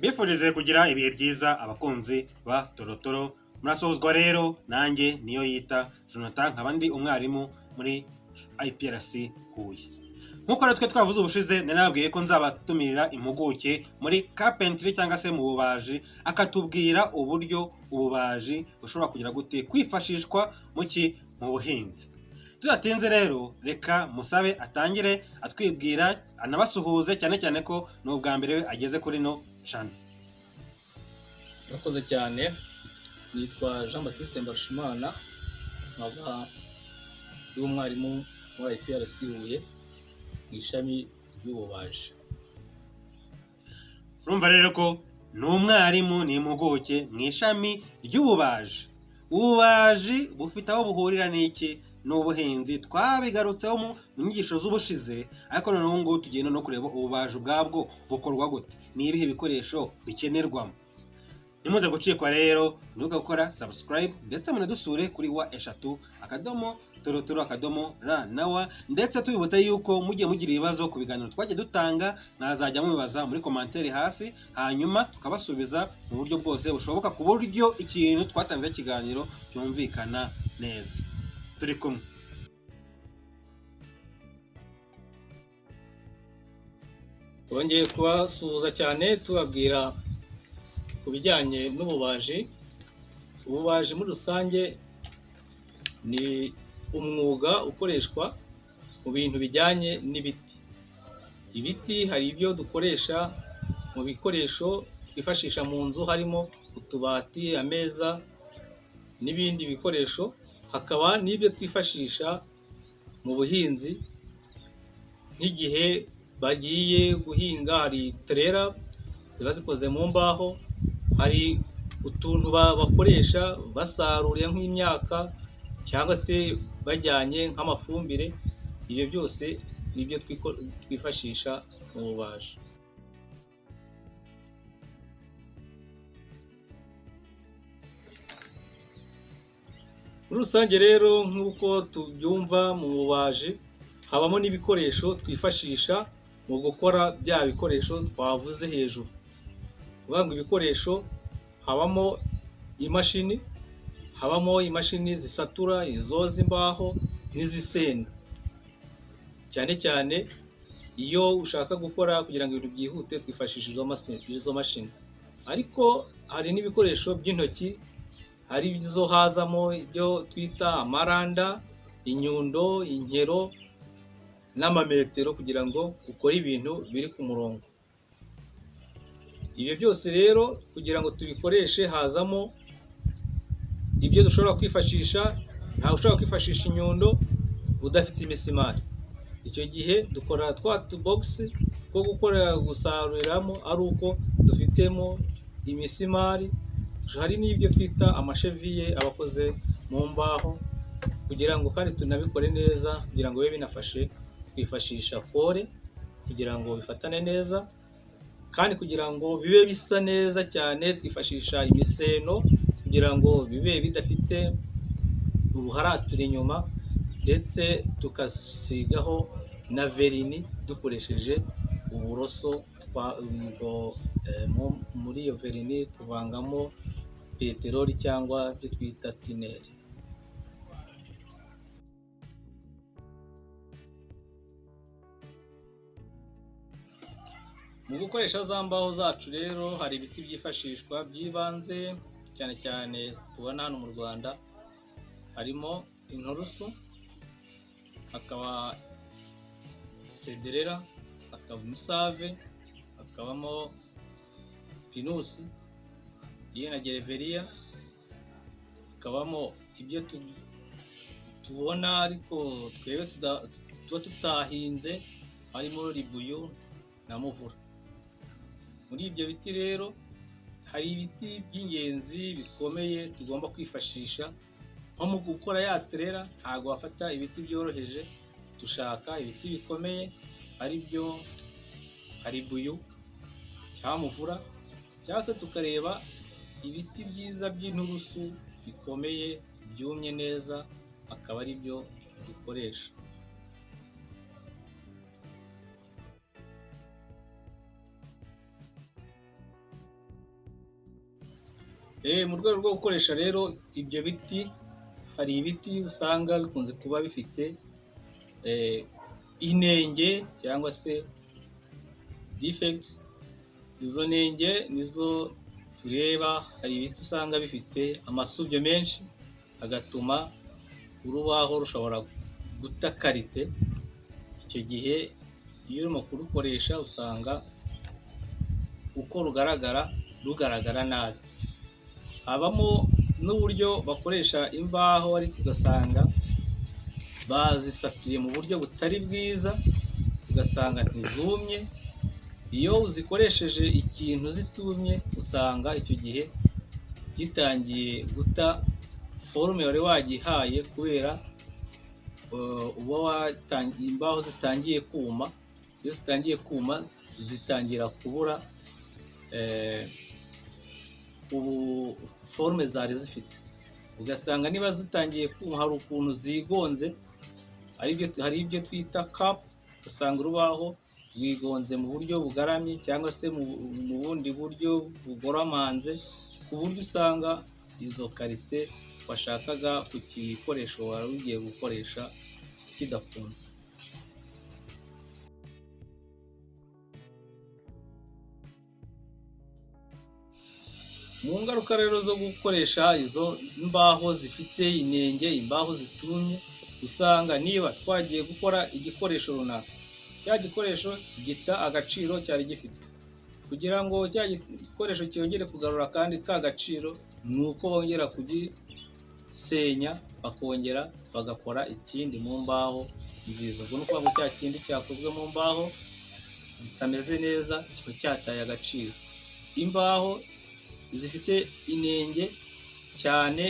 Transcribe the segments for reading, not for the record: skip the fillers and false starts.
mbifurize kugira ibihe byiza abakunzi ba Torotoro. Murasohozwa rero nanjye niyo yita Jonathan, nkaba ndi umwarimu muri IPRC Huye. Nk'uko rero twe twavuze ubushize, nababwiye ko nzabatumirira impuguke muri carpentry cyangwa se mu bubaji, akatubwira uburyo ububaji bushobora kugira gute kwifashishwa mu buhinzi. Tudatinze rero, reka musabe atangire atwibwira, anabasuhuze cyane cyane ko ni ubwa mbere ageze kuri no channel. Murakoze cyane. Nitwa Jean Baptiste Mbarushimana, nkaba ndi umwarimu muri IPRC Huye mu ishami ry'ububaji. Urumva rero ko ni umwarimu, ni impuguke mu ishami ry'ububaji. Ububaji bufite aho buhurira n'iki? N'ubuhinzi. Twabigarutseho mu nyigisho z'ubushize, ariko noneho ngo tugenda no kureba ububaji ubwabwo bukorwa gute, ni ibihe bikoresho bikenerwamo. Nimuze gucikwa rero, ntuga gukora subscribe ndetse munadusure kuri wa@torotoro.ra, ndetse tubibutsa yuko mugiye mugira ibibazo ku biganiro twagiye dutanga, mwazajya mubibaza muri commentaire hasi, hanyuma tukabasubiza mu buryo bwose bushoboka, ku buryo ikintu twatanze ikiganiro cyumvikana neza. Turi kumwe. Twongeye kubasuhuza cyane tubabwira ku bijyanye n'ububaji. Ububaji muri rusange ni umwuga ukoreshwa mu bintu bijyanye n'ibiti. Ibiti hari ibyo dukoresha mu bikoresho twifashisha mu nzu, harimo utubati, ameza n'ibindi bikoresho. Hakaba n'ibyo twifashisha mu buhinzi, nk'igihe bagiye guhinga hari trela ziba zikoze mu mbaho, hari utuntu bakoresha basarura nk'imyaka cyangwa se bajyanye nk'amafumbire. Ibyo byose nibyo twifashisha mu bubaji. Muri rusange rero, nk'uko tubyumva mu bubaji, habamo n'ibikoresho twifashisha mu gukora bya bikoresho twavuze hejuru. Kuvuga ngo ibikoresho, habamo imashini zisatura, izoza imbaho n'izisena. Cyane cyane iyo ushaka gukora kugira ngo ibintu byihute, twifashisha izo mashini. Ariko hari n'ibikoresho by'intoki, hari ibyo hazamo ibyo twita amaranda, inyundo, inkero n'amametero, kugira ngo ukore ibintu biri ku murongo. Ibyo byose rero kugira ngo tubikoreshe, hazamo ibyo dushobora kwifashisha. Ntawe ushobora kwifashisha inyundo udafite imisumari. Icyo gihe dukora twa tubogisi two gusaruriramo, ari uko dufitemo imisumari. Hari n'ibyo twita amasheviye abakoze mu mbaho, kugira ngo kandi tunabikore neza, kugira ngo bibe binafashe, twifashisha kore kugira ngo bifatane neza, kandi kugira ngo bibe bisa neza cyane twifashisha imiseno, kugira ngo bibe bidafite ubuharature inyuma, ndetse tukasigaho na verini dukoresheje uburoso. Muri iyo verini tuvangamo peteroli cyangwa ibyo twita tineri. Mu gukoresha za mbaho zacu rero, hari ibiti byifashishwa by'ibanze cyane cyane tubona hano mu Rwanda. Harimo inturusu, hakaba sederera, hakaba umusave, hakabamo pinusi na gereveriya, hakabamo ibyo tubona ariko twebwe tuba tutahinze, harimo ribuyu na muvura. Muri ibyo biti rero, hari ibiti by'ingenzi bikomeye tugomba kwifashisha, nko mu gukora ya trela. Ntabwo wafata ibiti byoroheje, dushaka ibiti bikomeye, ari byo ribuyu cyangwa muvura, cyangwa se tukareba ibiti byiza by'inturusu bikomeye byumye neza, akaba ari byo dukoresha. Mu rwego rwo gukoresha rero ibyo biti, hari ibiti usanga bikunze kuba bifite inenge cyangwa se defects. Izo nenge nizo tureba. Hari ibiti usanga bifite amasubyo menshi agatuma urubaho rushobora guta karite. Icyo gihe iyo urimo kurukoresha usanga uko rugaragara nabi. Habamo n'uburyo bakoresha imbaho ariko ugasanga bazisatuye mu buryo butari bwiza, ugasanga ntizumye. Iyo uzikoresheje ikintu zitumye usanga icyo gihe gitangiye guta forume wari wagihaye, kubera imbaho zitangiye kuma. Iyo zitangiye kuma zitangira kubura forume zari zifite, ugasanga niba zitangiye kuma hari ukuntu zigonze, hari ibyo twita kapu. Ugasanga urubaho rwigonze mu buryo bugaramye cyangwa se mu bundi buryo bugoramanze, ku buryo usanga izo karite washakaga ku gikoresho wari ugiye gukoresha kidakunze. Mu ngaruka rero zo gukoresha izo imbaho zifite inenge, imbaho zitumye, usanga niba twagiye gukora igikoresho runaka, cya gikoresho gita agaciro cyari gifite. Kugira ngo cya gikoresho cyongere kugarura kandi ka gaciro, ni uko bongera kugisenya bakongera bagakora ikindi mu mbaho nziza. Ubwo ni ukuvuga ngo cya kindi cyakozwe mu mbaho zitameze neza kiba cyataye agaciro. Imbaho zifite inenge cyane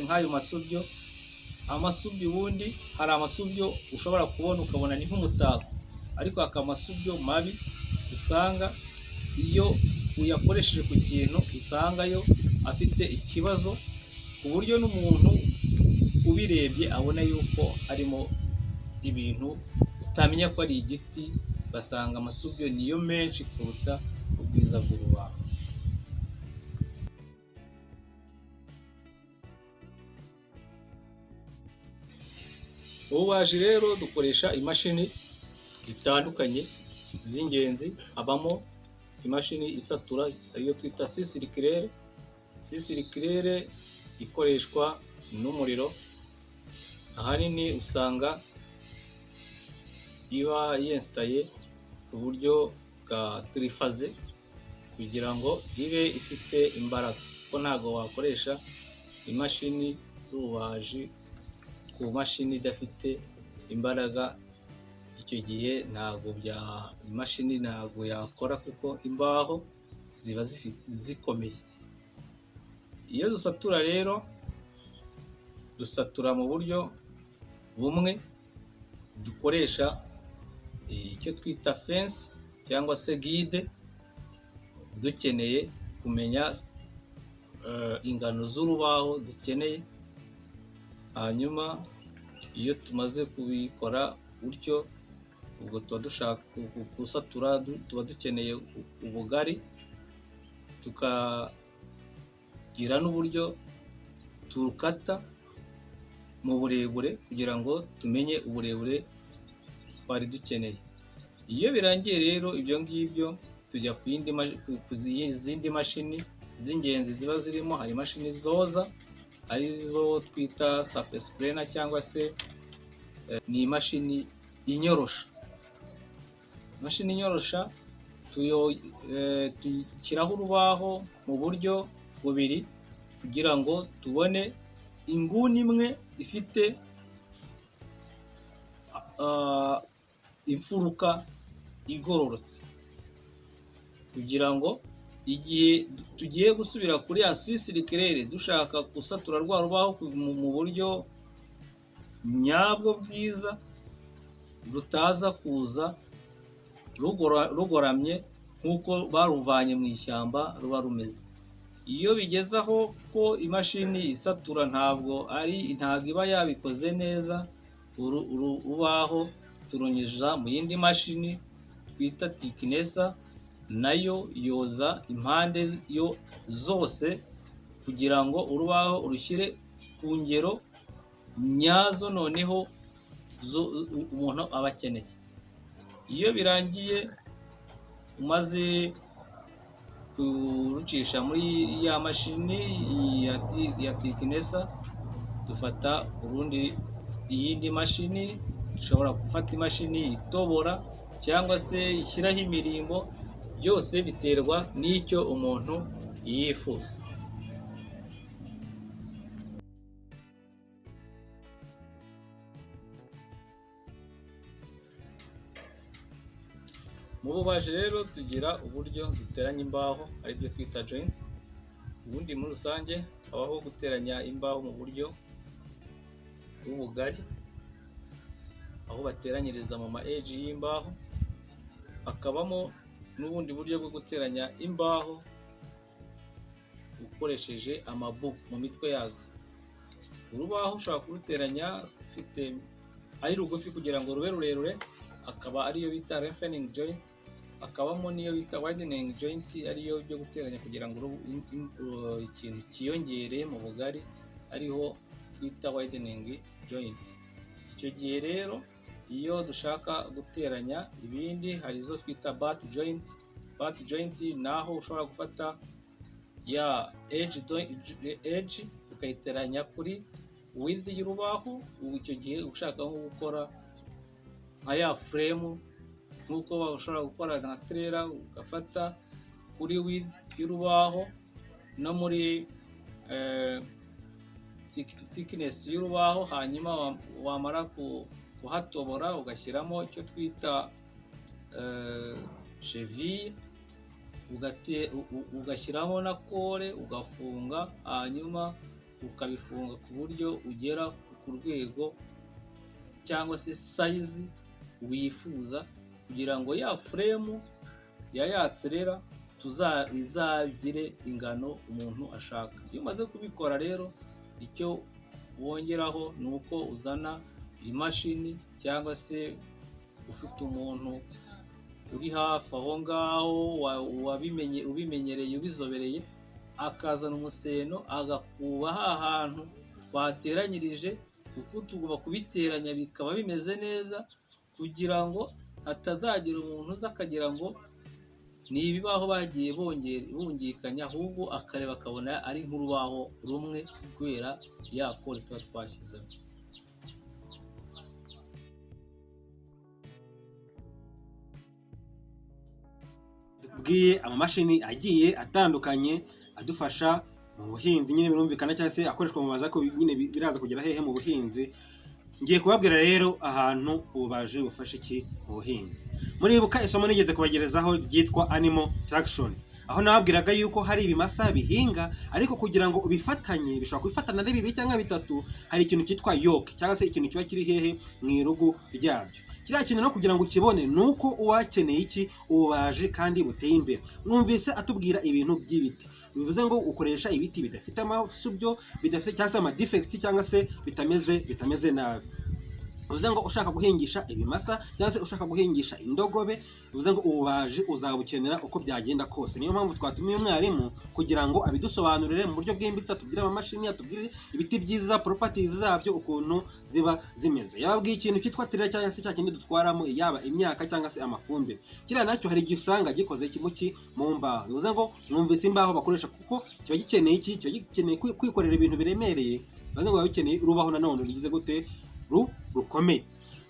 nk'ayo masubyo. Amasubyo ubundi hari amasubyo ushobora kubona ukabona ni nk'umutako, ariko akamasubyo mabi usanga iyo uyakoresheje ku kintu usanga yo afite ikibazo, ku buryo n'umuntu ubirebye abona yuko harimo ibintu utamenya ko ari igiti. Ugasanga amasubyo niyo menshi kuruta ubwiza bw'urubaho. Ububaji rero dukoresha imashini zitandukanye z'ingenzi. Habamo imashini isatura ariyo twita sisirikirere. Sisirikirere ikoreshwa n'umuriro, ahanini usanga iba yensitaye ku buryo bwa tirifaze kugira ngo ibe ifite imbaraga, kuko ntabwo wakoresha imashini z'ububaji ku mashini idafite imbaraga. Icyo gihe imashini ntabwo yakora, kuko imbaho ziba zikomeye. Iyo dusatura rero dusatura mu buryo bumwe, dukoresha icyo twita fensi cyangwa se gide, dukeneye kumenya ingano z'urubaho dukeneye. Hanyuma iyo tumaze kubikora gutyo, ubwo tuba dushaka gusatura, tuba dukeneye ubugari, tukagira n'uburyo turukata mu burebure kugira ngo tumenye uburebure twari dukeneye. Iyo birangiye rero ibyo ngibyo, tujya ku zindi mashini z'ingenzi ziba zirimo. Hari imashini zoza arizo twita surface planer, cyangwa se ni imashini inyorosha. Imashini inyorosha tuyishyiraho urubaho mu buryo bubiri kugira ngo tubone inguni imwe ifite imfuruka igororotse, kugira ngo igihe tugiye gusubira kuri ya sisirikirere dushaka gusatura rwa rubaho mu buryo nyabwo bwiza, rutaza kuza rugoramye nk'uko baruvanye mu ishyamba ruba rumeze. Iyo bigeze aho ko imashini isatura ntabwo iba yabikoze neza, urubaho turunyuza mu yindi mashini twita tikinesa, nayo yoza impande yo zose kugira ngo urubaho urushyire ku ngero nyazo noneho umuntu aba akeneye. Iyo birangiye umaze kurucisha muri ya mashini ya tikinesa, dufata iyindi mashini. Dushobora gufata imashini itobora cyangwa se ishyiraho imirimbo, byose biterwa n'icyo umuntu yifuza. Mu bubaji rero tugira uburyo duteranya imbaho aribyo twita joint. Ubundi muri rusange habaho guteranya imbaho mu buryo bw'ubugari, aho bateranyiriza mu ma edge y'imbaho. Hakabamo n'ubundi buryo bwo guteranya imbaho ukoresheje amabu mu mitwe yazo. Urubaho ushobora kuruteranya ari rugufi kugira ngo rube rurerure, akaba ariyo bita lengthening joint. Hakabamo n'iyo bita widening joint, ariyo byo guteranya kugira ngo ikintu cyiyongere mu bugari, ariho twita widening joint. Icyo gihe rero iyo dushaka guteranya ibindi, hari izo twita butt joint. Butt joint naho ushobora gufata ya edge ukayiteranya kuri width y'urubaho. Icyo gihe ushaka nko gukora nka ya frame, nk'uko ushobora gukora nka trailer, ugafata kuri width y'urubaho no muri thickness y'urubaho, hanyuma wamara kuhatobora ugashyiramo icyo twita cheville, ugashyiramo na kore ugafunga, hanyuma ukabifunga ku buryo ugera ku rwego cyangwa se size wifuza, kugira ngo ya frame ya trailer izagire ingano umuntu ashaka. Iyo umaze kubikora rero, icyo wongeraho ni uko uzana imashini, cyangwa se ufite umuntu uri hafi aho ngaho ubimenyereye ubizobereye, akazana umuseno agakuba hantu twateranyirije, kuko tugomba kubiteranya bikaba bimeze neza, kugira ngo hatazagira umuntu uza akagira ngo ni ibibaho bagiye bungikanya, ahubwo akareba akabona ari nk'urubaho rumwe kubera ya kore tuba twashyizemo. Tubwiye amamashini agiye atandukanye adufasha mu buhinzi, nyine birumvikana, cyangwa se akoreshwa mu mazi, ko nyine biraza kugera hehe mu buhinzi. Ngiye kubabwira rero ahantu ububaji bufasha iki mu buhinzi. Muribuka isomo nigeze kubagerezaho ryitwa animal traction, aho nababwiraga yuko hari ibimasa bihinga, ariko kugira ngo ubifatanye bishobora kubifatana ari bibiri cyangwa bitatu, hari ikintu cyitwa yoke, cyangwa se ikintu kiba kiri hehe mu irugu ryabyo. Kiriya kintu no kugira ngo ukibone nuko uwakeneye iki ububaji kandi buteye imbere. Mwumvise atubwira ibintu by'ibiti, bivuze ngo ukoresha ibiti bidafite amasubyo, bidafite cyangwa se ama defects, cyangwa se bitameze nabi. Bivuze ngo ushaka guhingisha ibimasa cyangwa se ushaka guhingisha indogobe, bivuze ngo ububaji uzabukenera uko byagenda kose. Niyo mpamvu twatumiye umwarimu kugira ngo abidusobanurire mu buryo bwimbitse, atubwire amamashini, atubwire ibiti byiza, properties zabyo, ukuntu ziba zimeze. Yababwiye ikintu cyitwa trailer, cyangwa se cya kindi dutwaramo yaba imyaka cyangwa se amafumbire. Kiriya nacyo hari igihe usanga gikoze mu mbaho. Bivuze ngo mwumvise imbaho bakoresha, kuko kiba gikeneye kiba gikeneye kwikorera ibintu biremereye. Bivuze ngo biba bikeneye urubaho nanone rugize gute, rukomeye.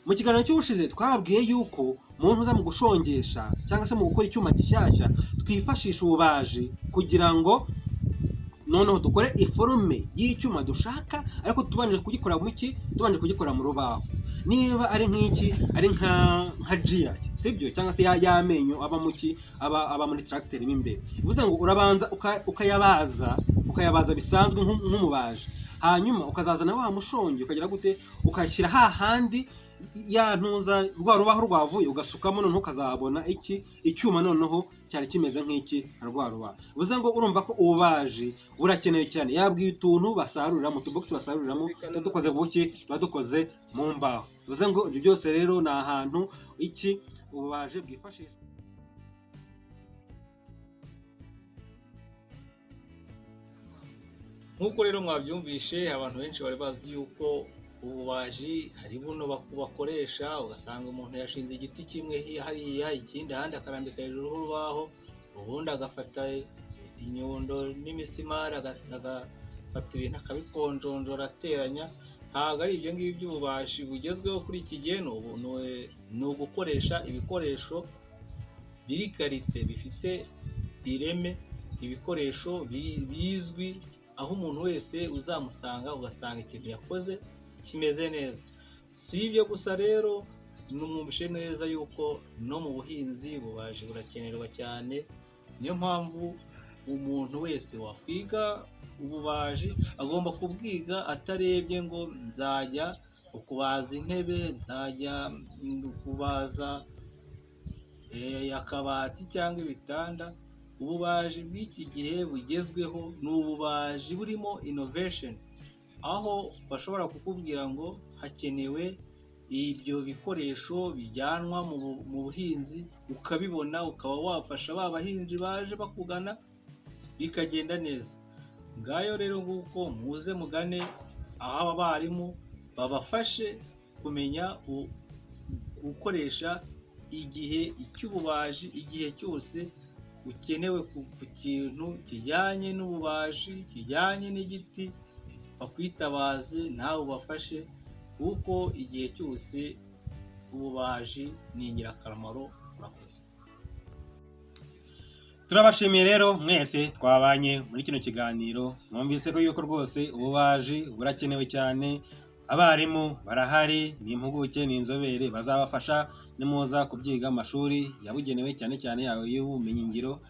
Mu kiganiro cy'ubushize twabwiye yuko umuntu uza mu gushongesha cyangwa se mu gukora icyuma gishyashya, twifashisha ububaji kugira ngo noneho dukore iforume y'icyuma dushaka, ariko tubanje kugikora mu rubaho. Niba ari nk'iki, ari nka gear, sibyo, cyangwa se y'amenyo aba muri tractor mo imbere. Bivuze ngo urabanza ukayabaza bisanzwe nk'umubaji, hanyuma ukazazana wa mushongi ukagira gute, ukashyira hahandi yantuza rwa rubaho rwavuye, ugasukamo, noneho ukazabona icyuma noneho cyari kimeze nk'iki na rwa rubaho. Bivuze ngo urumva ko ububaji burakenewe cyane. Yabwiye utuntu basaruriramo, utubox basaruriramo, dukoze buki, tuba dukoze mu mbaho. Bivuze ngo ibyo byose rero ni ahantu ububaji bwifashishwa. nk'uko rero mwabyumvishe, abantu benshi bari bazi yuko ububaji hari buno bakoresha, ugasanga umuntu yashinze igiti kimwe hariya, ikindi ahandi akarambika hejuru y'urubaho, ubundi agafata inyundo n'imisumari agafata ibintu akabikonjonjora ateranya. Ntabwo ari ibyo ngibyo by'ububaji bugezweho kuri iki gihe. Ni ugukoresha ibikoresho biri karite, bifite ireme, ibikoresho bizwi, aho umuntu wese uzamusanga ugasanga ikintu yakoze kimeze neza. Si ibyo gusa rero, numvise neza yuko no mu buhinzi ububaji burakenerwa cyane. Niyo mpamvu umuntu wese wakwiga ububaji agomba kubwiga atarebye ngo nzajya kubaza intebe, nzajya kubaza akabati cyangwa ibitanda. Ububaji bw'iki gihe bugezweho ni ububaji burimo innovation, aho bashobora kukubwira ngo hakenewe ibyo bikoresho bijyanwa mu buhinzi, ukabibona, ukaba wafasha ba bahinzi baje bakugana, bikagenda neza. Ngayo rero nguko, muze mugane aho aba barimu babafashe kumenya gukoresha igihe cy'ububaji, igihe cyose ukenewe ku kintu kijyanye n'ububaji, kijyanye n'igiti, bakwitabaze nawe ubafashe, kuko igihe cyose ububaji ni ingirakamaro. Murakoze. Turabashimiye rero mwese twabanye muri kino kiganiro. Mwumvise ko yuko rwose ububaji burakenewe cyane. Abarimu barahari, ni impuguke, ni inzobere, bazabafasha nimuza kubyiga mu mashuri yabugenewe, cyane cyane yawe y'ubumenyingiro.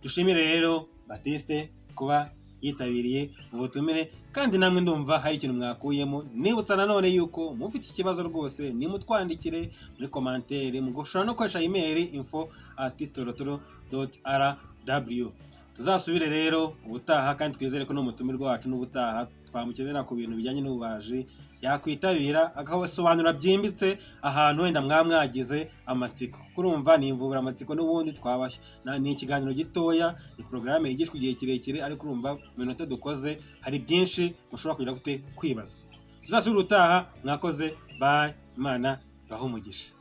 Dushimire rero Baptiste kuba yitabiriye ubutumire, kandi namwe ndumva hari ikintu mwakuyemo. Nibutsa nanone yuko mufite ikibazo rwose nimutwandikire muri commentaire, mugushobora no koresha email info@torotoro.rw. Tuzasubire rero ubutaha, kandi twizere ko n'umutumirwa wacu n'ubutaha twamukenera ku bintu bijyanye n'ububaji yakwitabira agasobanura byimbitse ahantu wenda mwamwagize amatsiko. Kurumva ni imvubura amatsiko n'ubundi twabashye. Ni ikiganiro gitoya, ni porogaramu yigishwa igihe kirekire, ariko urumva mu minota dukoze hari byinshi mushobora kugira gute kwibaza. Tuzasubire ubutaha. Mwakoze, bye, Imana ibahe umugisha.